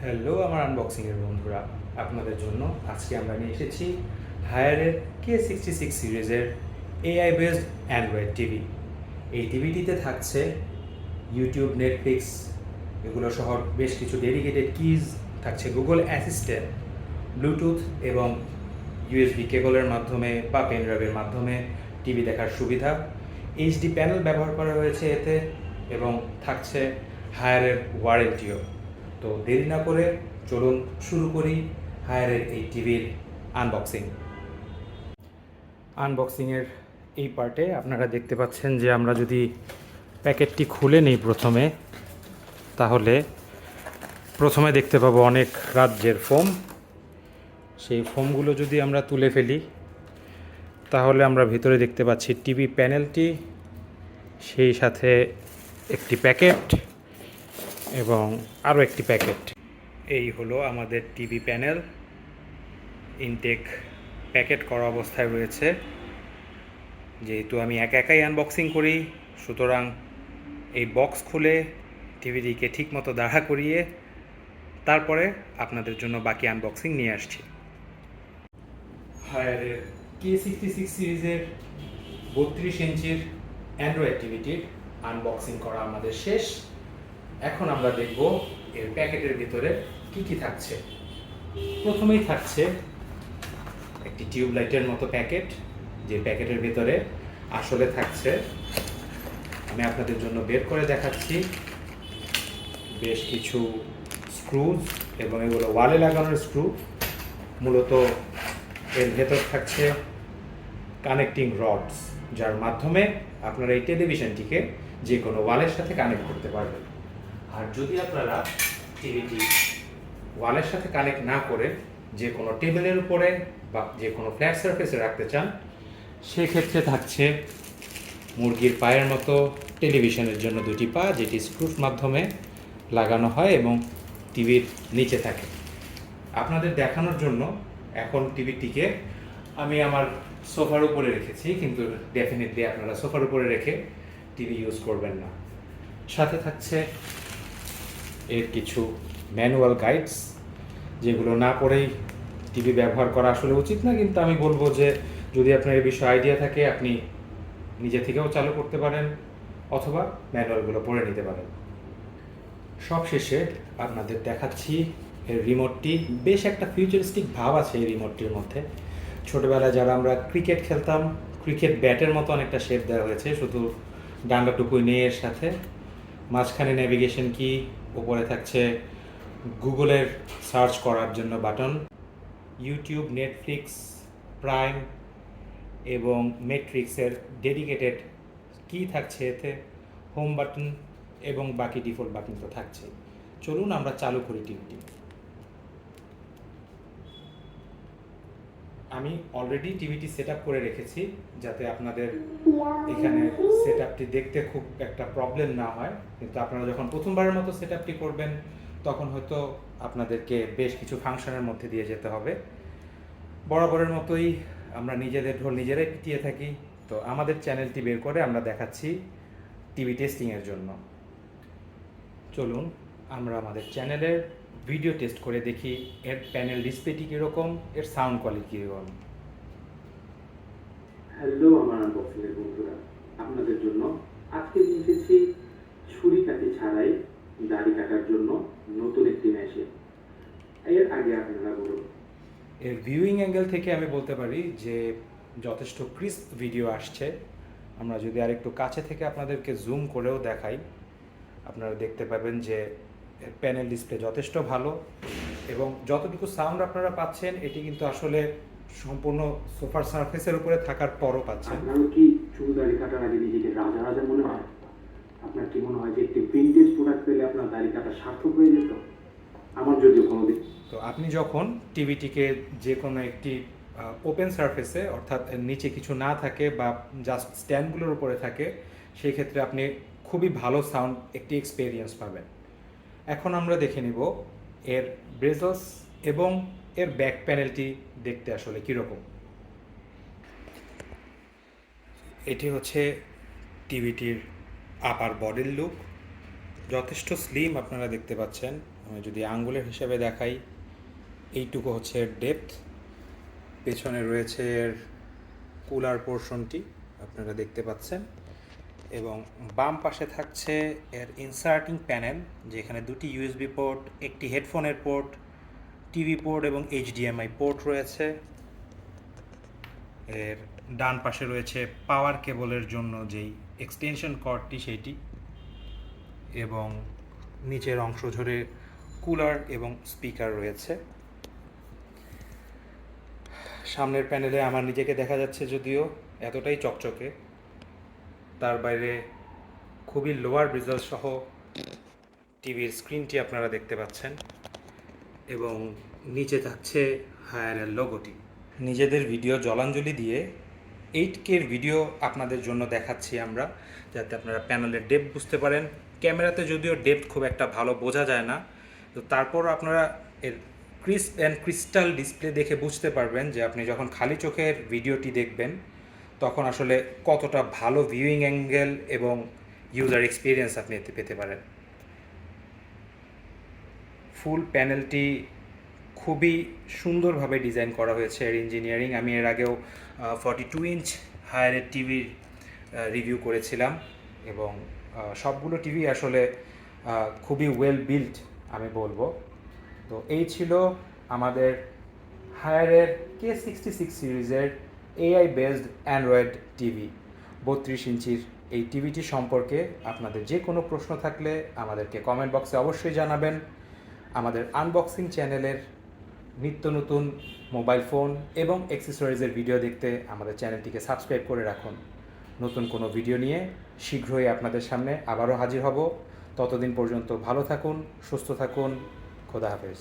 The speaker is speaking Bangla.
হ্যালো আমার আনবক্সিংয়ের বন্ধুরা, আপনাদের জন্য আজকে আমরা নিয়ে এসেছি হায়ারের K66 সিরিজের এআই বেসড অ্যান্ড্রয়েড টিভি। এই টিভিটিতে থাকছে ইউটিউব, নেটফ্লিক্স এগুলো সহ বেশ কিছু ডেডিকেটেড কিজ, থাকছে গুগল অ্যাসিস্ট্যান্ট, ব্লুটুথ এবং ইউএসবি কেবলের মাধ্যমে বা পেনড্রাইভের মাধ্যমে টিভি দেখার সুবিধা। এইচডি প্যানেল ব্যবহার করা হয়েছে এতে এবং থাকছে হায়ারের ওয়ারেন্টিও। তো দেরি না করে চলুন শুরু করি হায়ারের এই টিভির আনবক্সিংয়ের এই পার্টে আপনারা দেখতে পাচ্ছেন যে আমরা যদি প্যাকেটটি খুলে নিই তাহলে প্রথমে দেখতে পাবো অনেক রাজ্যের ফোম। সেই ফোমগুলো যদি আমরা তুলে ফেলি তাহলে আমরা ভিতরে দেখতে পাচ্ছি টিভি প্যানেলটি, সেই সাথে একটি প্যাকেট এবং আরও একটি প্যাকেট। এই হলো আমাদের টিভি প্যানেল, ইনটেক প্যাকেট করা অবস্থায় রয়েছে। যেহেতু আমি একাই আনবক্সিং করি, সুতরাং এই বক্স খুলে টিভিটিকে ঠিকমতো দাঁড়া করিয়ে তারপরে আপনাদের জন্য বাকি আনবক্সিং নিয়ে আসছি। হায়ারের K66 সিরিজের 32 ইঞ্চির অ্যান্ড্রয়েড টিভিটির আনবক্সিং করা আমাদের শেষ। এখন আমরা দেখব এর প্যাকেটের ভিতরে কি কি থাকছে। প্রথমেই থাকছে একটি টিউবলাইটের মতো প্যাকেট, যে প্যাকেটের ভিতরে আসলে থাকছে, আমি আপনাদের জন্য বের করে দেখাচ্ছি, বেশ কিছু স্ক্রুজ এবং এগুলো ওয়ালে লাগানোর স্ক্রু। মূলত এর ভেতর থাকছে কানেক্টিং রডস, যার মাধ্যমে আপনারা এই টেলিভিশনটিকে যে কোনো ওয়ালের সাথে কানেক্ট করতে পারবেন। আর যদি আপনারা টিভিটি ওয়ালের সাথে কানেক্ট না করে যে কোনো টেবিলের উপরে বা যে কোনো ফ্ল্যাট সারফেসে রাখতে চান, সেক্ষেত্রে থাকছে মুরগির পায়ের মতো টেলিভিশনের জন্য দুটি পা, যেটি স্ক্রুর মাধ্যমে লাগানো হয় এবং টিভির নিচে থাকে। আপনাদের দেখানোর জন্য এখন টিভিটিকে আমি আমার সোফার উপরে রেখেছি, কিন্তু ডেফিনেটলি আপনারা সোফার উপরে রেখে টিভি ইউজ করবেন না। সাথে থাকছে এর কিছু ম্যানুয়াল গাইডস, যেগুলো না পড়েই টিভি ব্যবহার করা আসলে উচিত না, কিন্তু আমি বলবো যে যদি আপনার এই বিষয়ে আইডিয়া থাকে আপনি নিজে থেকেও চালু করতে পারেন অথবা ম্যানুয়ালগুলো পড়ে নিতে পারেন। সবশেষে আপনাদের দেখাচ্ছি এর রিমোটটি। বেশ একটা ফিউচারিস্টিক ভাব আছে এই রিমোটটির মধ্যে। ছোটোবেলায় যারা আমরা ক্রিকেট খেলতাম, ক্রিকেট ব্যাটের মতো অনেকটা শেপ দেওয়া হয়েছে, শুধু ডান্ডাটুকুই নেই এর সাথে। মাঝখানে নেভিগেশন কি, উপরে থাকছে গুগলের সার্চ করার জন্য বাটন, ইউটিউব, নেটফ্লিক্স, প্রাইম এবং মেট্রিক্সের ডেডিকেটেড কি থাকছে এতে, হোম বাটন এবং বাকি ডিফল্ট বাটন তো থাকছে। চলুন আমরা চালু করি টিভিটি। আমি অলরেডি টিভিটি সেট আপ করে রেখেছি, যাতে আপনাদের এখানে সেট আপটি দেখতে খুব একটা প্রবলেম না হয়। কিন্তু আপনারা যখন প্রথমবারের মতো সেট আপটি করবেন তখন হয়তো আপনাদেরকে বেশ কিছু ফাংশনের মধ্যে দিয়ে যেতে হবে। বরাবরের মতোই আমরা নিজেদের ঢোল নিজেরাই পিটিয়ে থাকি। তো আমাদের চ্যানেলটি বের করে আমরা দেখাচ্ছি টিভি টেস্টিংয়ের জন্য। চলুন আমরা আমাদের চ্যানেলের ভিডিও টেস্ট করে দেখি এর প্যানেল ডিসপ্লেটি কীরকম, এর সাউন্ড কোয়ালিটি কীরকম। হ্যালো আমার আনবক্সিংয়ের বন্ধুরা, আপনাদের জন্য আজকে নিয়ে এসেছি ছুরি কাটি ছাড়াই দাড়ি কাটার জন্য নতুন একটি মেশিন। এর আগে আপনারা বলুন, এর ভিউইং অ্যাঙ্গেল থেকে আমি বলতে পারি যে যথেষ্ট ক্রিস্প ভিডিও আসছে। আমরা যদি আর একটু কাছে থেকে আপনাদেরকে জুম করেও দেখাই, আপনারা দেখতে পাবেন যে প্যানেল ডিসপ্লে যথেষ্ট ভালো এবং যতটুকু সাউন্ড আপনারা পাচ্ছেন এটি কিন্তু আসলে সম্পূর্ণ সোফার সারফেসের উপরে থাকার পরও পাচ্ছেন। আপনারও কি চুল দাড়ি কাটার আগে নিজেকে রাজা রাজা মনে হয়? আপনার কি মনে হয় যে একটি ভিনটেজ প্রোডাক্ট পেলে আপনার দাড়ি কাটা সার্থক হয়ে যেত? আমার যদিও কোনোদিন। তো আপনি যখন টিভিটিকে যে কোনো একটি ওপেন সারফেসে, অর্থাৎ নিচে কিছু না থাকে বা জাস্ট স্ট্যান্ডগুলোর উপরে থাকে, সেই ক্ষেত্রে আপনি খুবই ভালো সাউন্ড একটি এক্সপেরিয়েন্স পাবেন। এখন আমরা দেখে নিব এর বেজলস এবং এর ব্যাক প্যানেলটি দেখতে আসলে কীরকম। এটি হচ্ছে টিভিটির আপার বডির লুক। যথেষ্ট স্লিম আপনারা দেখতে পাচ্ছেন, আমি যদি আঙ্গুলের হিসাবে দেখাই, এইটুকু হচ্ছে ডেপথ। পেছনে রয়েছে এর কুলার পোর্শনটি, আপনারা দেখতে পাচ্ছেন, এবং বাম পাশে থাকছে এর ইনসার্টিং প্যানেল, যেখানে দুটি ইউএসবি পোর্ট, একটি হেডফোনের পোর্ট, টিভি পোর্ট এবং এইচডিএমআই পোর্ট রয়েছে। এর ডান পাশে রয়েছে পাওয়ার কেবলের জন্য যেই এক্সটেনশন কর্ডটি সেইটি, এবং নিচের অংশ জুড়ে কুলার এবং স্পিকার রয়েছে। সামনের প্যানেলে আমার নিজেকে দেখা যাচ্ছে, যদিও এতটাই চকচকে, তার বাইরে খুবই লোয়ার বেজেল সহ টিভির স্ক্রিনটি আপনারা দেখতে পাচ্ছেন, এবং নিচে থাকছে হায়ারের লোগোটি। নিজেদের ভিডিও জলাঞ্জলি দিয়ে 8K ভিডিও আপনাদের জন্য দেখাচ্ছি আমরা, যাতে আপনারা প্যানেলের ডেপথ বুঝতে পারেন। ক্যামেরাতে যদিও ডেপথ খুব একটা ভালো বোঝা যায় না, তো তারপরও আপনারা এর ক্রিস্প অ্যান্ড ক্রিস্টাল ডিসপ্লে দেখে বুঝতে পারবেন যে আপনি যখন খালি চোখের ভিডিওটি দেখবেন তখন আসলে কতটা ভালো ভিউইং অ্যাঙ্গেল এবং ইউজার এক্সপিরিয়েন্স আপনি এতে পেতে পারেন। ফুল প্যানেলটি খুবই সুন্দরভাবে ডিজাইন করা হয়েছে এর ইঞ্জিনিয়ারিং। আমি এর আগেও 42 ইঞ্চ হায়ারের টিভির রিভিউ করেছিলাম, এবং সবগুলো টিভি আসলে খুবই ওয়েল বিল্ট আমি বলবো। তো এই ছিল আমাদের হায়ারের K66 সিরিজের এআই বেসড অ্যান্ড্রয়েড টিভি 32 ইঞ্চির। এই টিভিটি সম্পর্কে আপনাদের যে কোনো প্রশ্ন থাকলে আমাদেরকে কমেন্ট বক্সে অবশ্যই জানাবেন। আমাদের আনবক্সিং চ্যানেলের নিত্য নতুন মোবাইল ফোন এবং অ্যাক্সেসরিজের ভিডিও দেখতে আমাদের চ্যানেলটিকে সাবস্ক্রাইব করে রাখুন। নতুন কোনো ভিডিও নিয়ে শীঘ্রই আপনাদের সামনে আবারও হাজির হব। ততদিন পর্যন্ত ভালো থাকুন, সুস্থ থাকুন, খোদা হাফেজ।